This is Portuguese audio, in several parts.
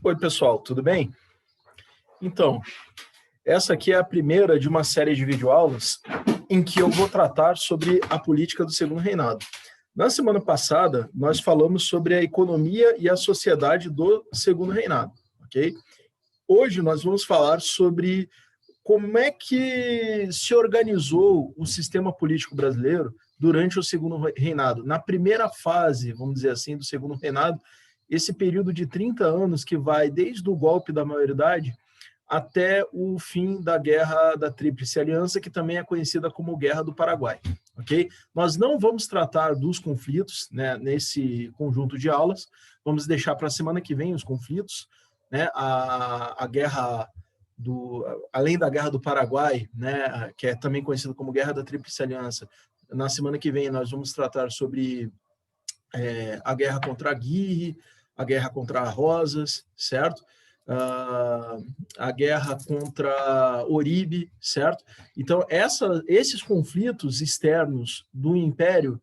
Oi, pessoal, tudo bem? Então, essa aqui é a primeira de uma série de videoaulas em que eu vou tratar sobre a política do Segundo Reinado. Na semana passada, nós falamos sobre a economia e a sociedade do Segundo Reinado, ok? Hoje nós vamos falar sobre como é que se organizou o sistema político brasileiro durante o Segundo Reinado. Na primeira fase, vamos dizer assim, do Segundo Reinado, esse período de 30 anos que vai desde o golpe da maioridade até o fim da Guerra da Tríplice Aliança, que também é conhecida como Guerra do Paraguai. Ok? Nós não vamos tratar dos conflitos, né, nesse conjunto de aulas, vamos deixar para a semana que vem os conflitos, né, a guerra além da Guerra do Paraguai, né, que é também conhecida como Guerra da Tríplice Aliança. Na semana que vem nós vamos tratar sobre a guerra contra a Aguirre, a guerra contra Rosas, certo? A guerra contra Oribe, certo? Então, esses conflitos externos do Império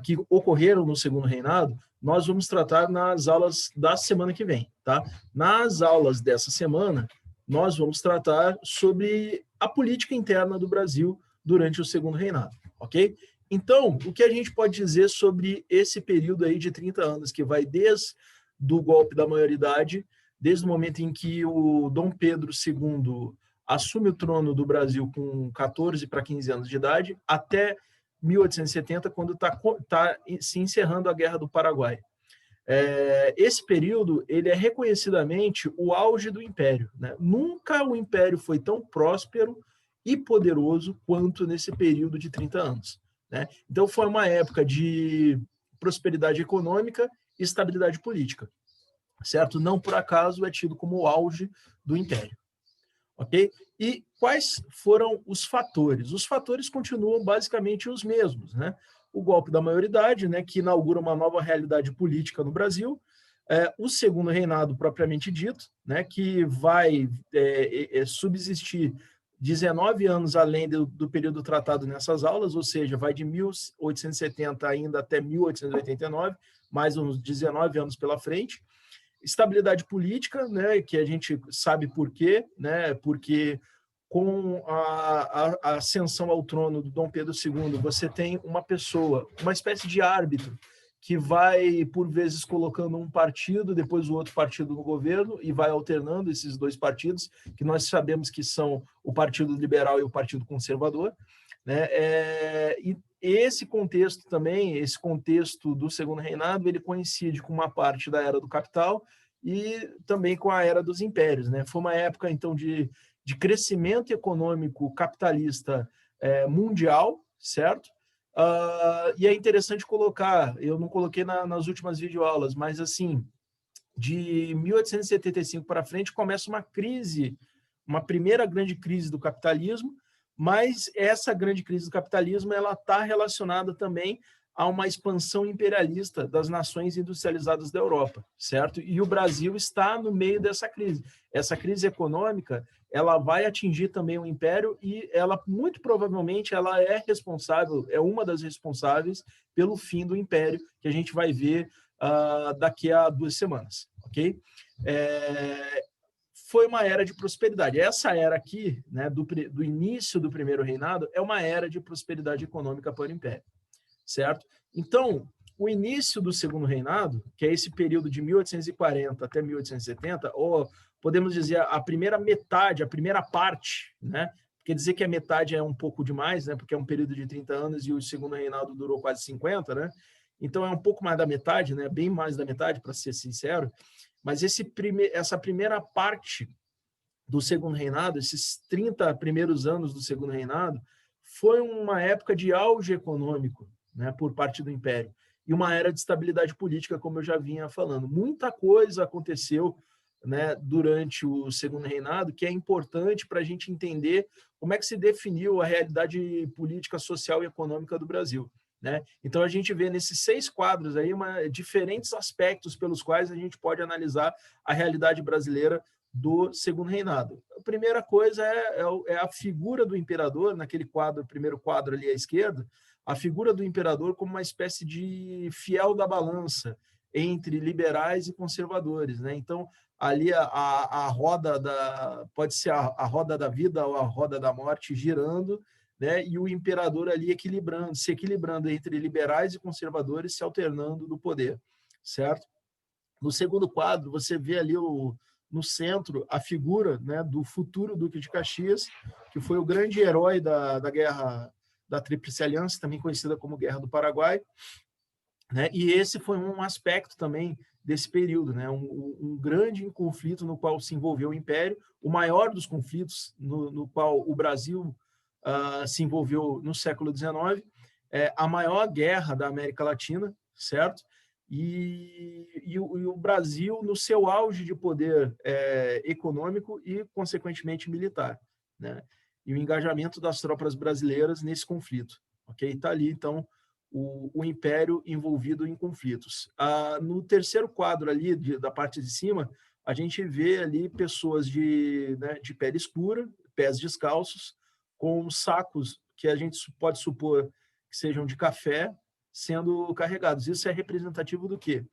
que ocorreram no Segundo Reinado, nós vamos tratar nas aulas da semana que vem, tá? Nas aulas dessa semana, nós vamos tratar sobre a política interna do Brasil durante o Segundo Reinado, ok? Então, o que a gente pode dizer sobre esse período aí de 30 anos, que vai desde o golpe da maioridade, desde o momento em que o Dom Pedro II assume o trono do Brasil com 14 para 15 anos de idade, até 1870, quando está se encerrando a Guerra do Paraguai. Esse período ele é reconhecidamente o auge do Império, né? Nunca o Império foi tão próspero e poderoso quanto nesse período de 30 anos. Né? Então, foi uma época de prosperidade econômica e estabilidade política, certo? Não por acaso é tido como o auge do Império, ok? E quais foram os fatores? Os fatores continuam basicamente os mesmos, né? O golpe da maioridade, né, que inaugura uma nova realidade política no Brasil, o Segundo Reinado propriamente dito, né, que vai subsistir 19 anos além do período tratado nessas aulas, ou seja, vai de 1870 ainda até 1889, mais uns 19 anos pela frente. Estabilidade política, né, que a gente sabe por quê, né, porque com a ascensão ao trono do Dom Pedro II, você tem uma pessoa, uma espécie de árbitro, que vai, por vezes, colocando um partido, depois o outro partido no governo, e vai alternando esses dois partidos, que nós sabemos que são o Partido Liberal e o Partido Conservador. Né? E esse contexto também, esse contexto do Segundo Reinado, ele coincide com uma parte da Era do Capital e também com a Era dos Impérios. Né? Foi uma época, então, de crescimento econômico capitalista mundial, certo? E é interessante colocar, eu não coloquei nas últimas videoaulas, mas assim, de 1875 para frente começa uma crise, uma primeira grande crise do capitalismo, mas essa grande crise do capitalismo ela está relacionada também a uma expansão imperialista das nações industrializadas da Europa, certo? E o Brasil está no meio dessa crise. Essa crise econômica, ela vai atingir também o Império e ela, muito provavelmente, ela é responsável, é uma das responsáveis pelo fim do Império, que a gente vai ver daqui a 2 semanas, ok? Foi uma era de prosperidade. Essa era aqui, né, do início do Primeiro Reinado, é uma era de prosperidade econômica para o Império, certo? Então, o início do Segundo Reinado, que é esse período de 1840 até 1870, ou podemos dizer a primeira metade, a primeira parte, né? Quer dizer que a metade é um pouco demais, né? Porque é um período de 30 anos e o Segundo Reinado durou quase 50, né? Então é um pouco mais da metade, né? Bem mais da metade, para ser sincero. Mas essa primeira parte do Segundo Reinado, esses 30 primeiros anos do Segundo Reinado, foi uma época de auge econômico, né, por parte do Império, e uma era de estabilidade política, como eu já vinha falando. Muita coisa aconteceu, né, durante o Segundo Reinado, que é importante para a gente entender como é que se definiu a realidade política, social e econômica do Brasil. Né? Então, a gente vê nesses 6 quadros aí diferentes aspectos pelos quais a gente pode analisar a realidade brasileira do Segundo Reinado. A primeira coisa é a figura do imperador, naquele quadro, primeiro quadro ali à esquerda, a figura do imperador como uma espécie de fiel da balança entre liberais e conservadores, né? Então, ali a roda pode ser a roda da vida ou a roda da morte girando, né? E o imperador ali se equilibrando entre liberais e conservadores, se alternando no poder, certo? No segundo quadro, você vê ali no centro a figura, né, do futuro Duque de Caxias, que foi o grande herói da guerra da Tríplice Aliança, também conhecida como Guerra do Paraguai, né? E esse foi um aspecto também desse período, né? Um grande conflito no qual se envolveu o Império, o maior dos conflitos no qual o Brasil se envolveu no século XIX, a maior guerra da América Latina, certo? E o Brasil no seu auge de poder econômico e, consequentemente, militar, né? E o engajamento das tropas brasileiras nesse conflito, ok? Está ali, então, o Império envolvido em conflitos. No terceiro quadro ali, da parte de cima, a gente vê ali pessoas de pele escura, pés descalços, com sacos que a gente pode supor que sejam de café, sendo carregados. Isso é representativo do quê?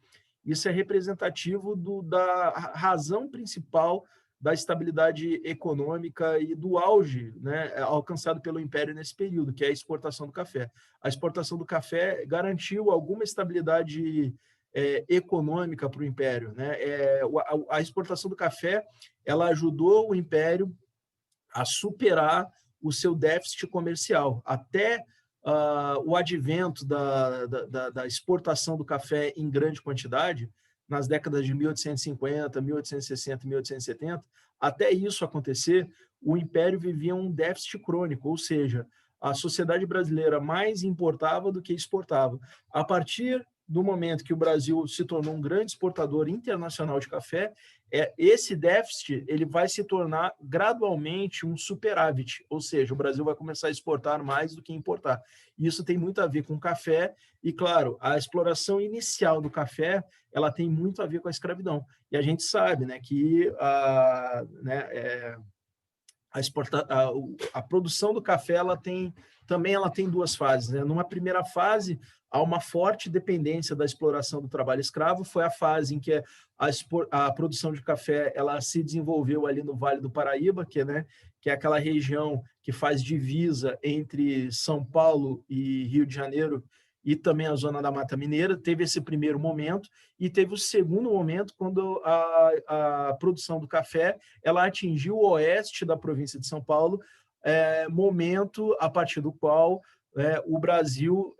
Isso é representativo da razão principal da estabilidade econômica e do auge, né, alcançado pelo Império nesse período, que é a exportação do café. A exportação do café garantiu alguma estabilidade econômica para o Império, né? A exportação do café ela ajudou o Império a superar o seu déficit comercial. Até o advento da exportação do café em grande quantidade, nas décadas de 1850, 1860, 1870, até isso acontecer, o Império vivia um déficit crônico, ou seja, a sociedade brasileira mais importava do que exportava. A partir do momento que o Brasil se tornou um grande exportador internacional de café, esse déficit ele vai se tornar gradualmente um superávit, ou seja, o Brasil vai começar a exportar mais do que importar. Isso tem muito a ver com o café e, claro, a exploração inicial do café ela tem muito a ver com a escravidão. E a gente sabe, né, que a produção do café ela tem duas fases, né? Numa primeira fase, há uma forte dependência da exploração do trabalho escravo, foi a fase em que a produção de café ela se desenvolveu ali no Vale do Paraíba, que é aquela região que faz divisa entre São Paulo e Rio de Janeiro, e também a zona da Mata Mineira. Teve esse primeiro momento, e teve o segundo momento, quando a produção do café ela atingiu o oeste da província de São Paulo, momento a partir do qual o Brasil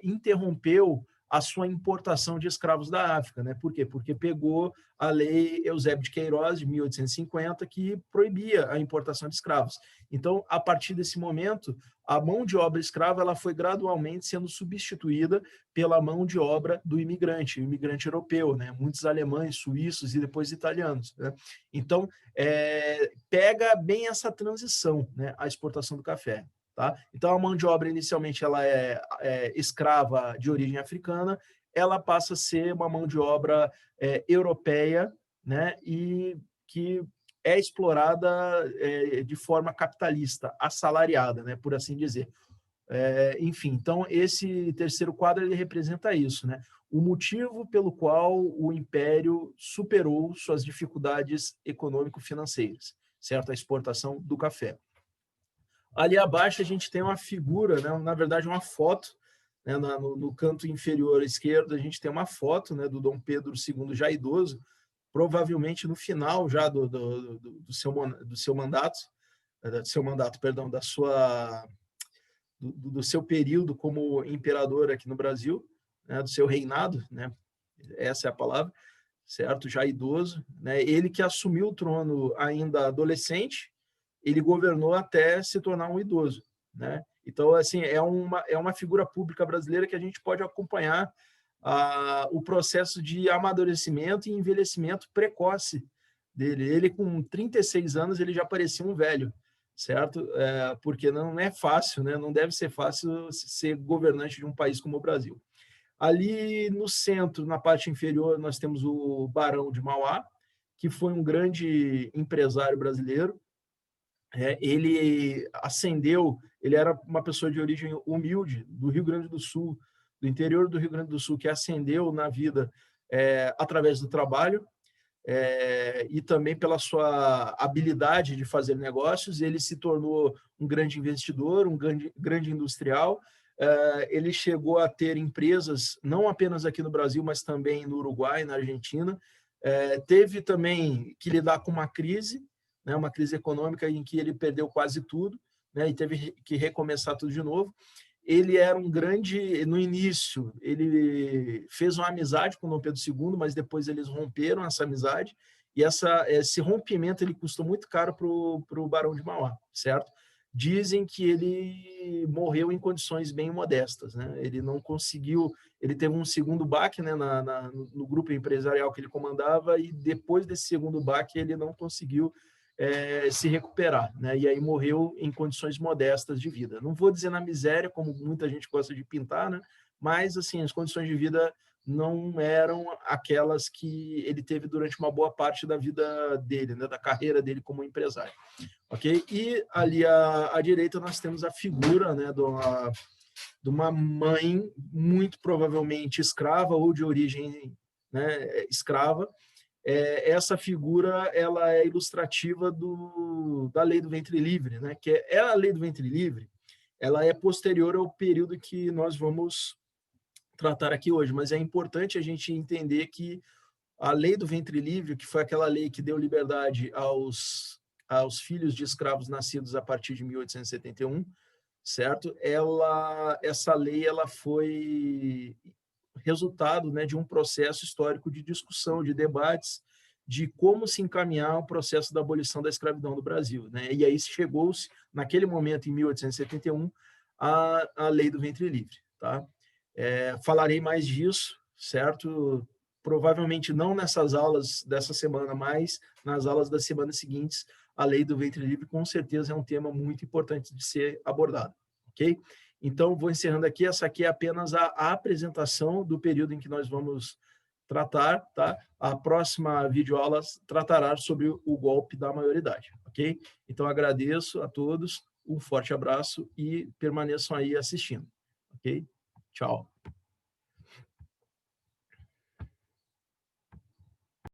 interrompeu a sua importação de escravos da África, né? Por quê? Porque pegou a lei Eusébio de Queiroz, de 1850, que proibia a importação de escravos. Então, a partir desse momento, a mão de obra escrava ela foi gradualmente sendo substituída pela mão de obra do imigrante, o imigrante europeu, né? Muitos alemães, suíços e depois italianos, né? Então, pega bem essa transição, né? A exportação do café. Tá? Então, a mão de obra, inicialmente, ela é escrava de origem africana, ela passa a ser uma mão de obra europeia, né? E que é explorada de forma capitalista, assalariada, né? Por assim dizer. Enfim, então, esse terceiro quadro ele representa isso, né? O motivo pelo qual o Império superou suas dificuldades econômico-financeiras, certo? A exportação do café. Ali abaixo a gente tem uma figura, né? Na verdade uma foto, né? No canto inferior esquerdo a gente tem uma foto, né? Do Dom Pedro II já idoso, provavelmente no final já do seu mandato, perdão, do seu período como imperador aqui no Brasil, né? Do seu reinado, né? Essa é a palavra, certo? Já idoso, né? Ele que assumiu o trono ainda adolescente, ele governou até se tornar um idoso, né? Então, assim, é uma figura pública brasileira que a gente pode acompanhar o processo de amadurecimento e envelhecimento precoce dele. Ele, com 36 anos, ele já parecia um velho, certo? Porque não é fácil, né? Não deve ser fácil ser governante de um país como o Brasil. Ali no centro, na parte inferior, nós temos o Barão de Mauá, que foi um grande empresário brasileiro. Ele ascendeu, ele era uma pessoa de origem humilde, do Rio Grande do Sul, do interior do Rio Grande do Sul, que ascendeu na vida através do trabalho, e também pela sua habilidade de fazer negócios. Ele se tornou um grande investidor, um grande industrial. Ele chegou a ter empresas, não apenas aqui no Brasil, mas também no Uruguai, na Argentina. Teve também que lidar com uma crise, né, uma crise econômica em que ele perdeu quase tudo, né, e teve que recomeçar tudo de novo. Ele era um grande... No início, ele fez uma amizade com Dom Pedro II, mas depois eles romperam essa amizade, e esse rompimento ele custou muito caro para o Barão de Mauá, certo? Dizem que ele morreu em condições bem modestas, né? Ele não conseguiu... Ele teve um segundo baque, né, no grupo empresarial que ele comandava, e depois desse segundo baque ele não conseguiu se recuperar, né? E aí morreu em condições modestas de vida. Não vou dizer na miséria, como muita gente gosta de pintar, né? Mas assim, as condições de vida não eram aquelas que ele teve durante uma boa parte da vida dele, né? Da carreira dele como empresário. Ok? E ali à direita nós temos a figura, né, de uma mãe muito provavelmente escrava ou de origem, né, escrava. Essa figura ela é ilustrativa da lei do ventre livre, né? Que a lei do ventre livre, ela é posterior ao período que nós vamos tratar aqui hoje, mas é importante a gente entender que a lei do ventre livre, que foi aquela lei que deu liberdade aos filhos de escravos nascidos a partir de 1871, certo? Essa lei ela foi resultado, né, de um processo histórico de discussão, de debates, de como se encaminhar o processo da abolição da escravidão no Brasil, né? E aí chegou-se, naquele momento, em 1871, a lei do ventre livre, tá? Falarei mais disso, certo? Provavelmente não nessas aulas dessa semana, mas nas aulas das semanas seguintes. A lei do ventre livre, com certeza, é um tema muito importante de ser abordado, ok? Então, vou encerrando aqui. Essa aqui é apenas a apresentação do período em que nós vamos tratar, tá? A próxima videoaula tratará sobre o golpe da maioridade, ok? Então, agradeço a todos, um forte abraço e permaneçam aí assistindo, ok? Tchau.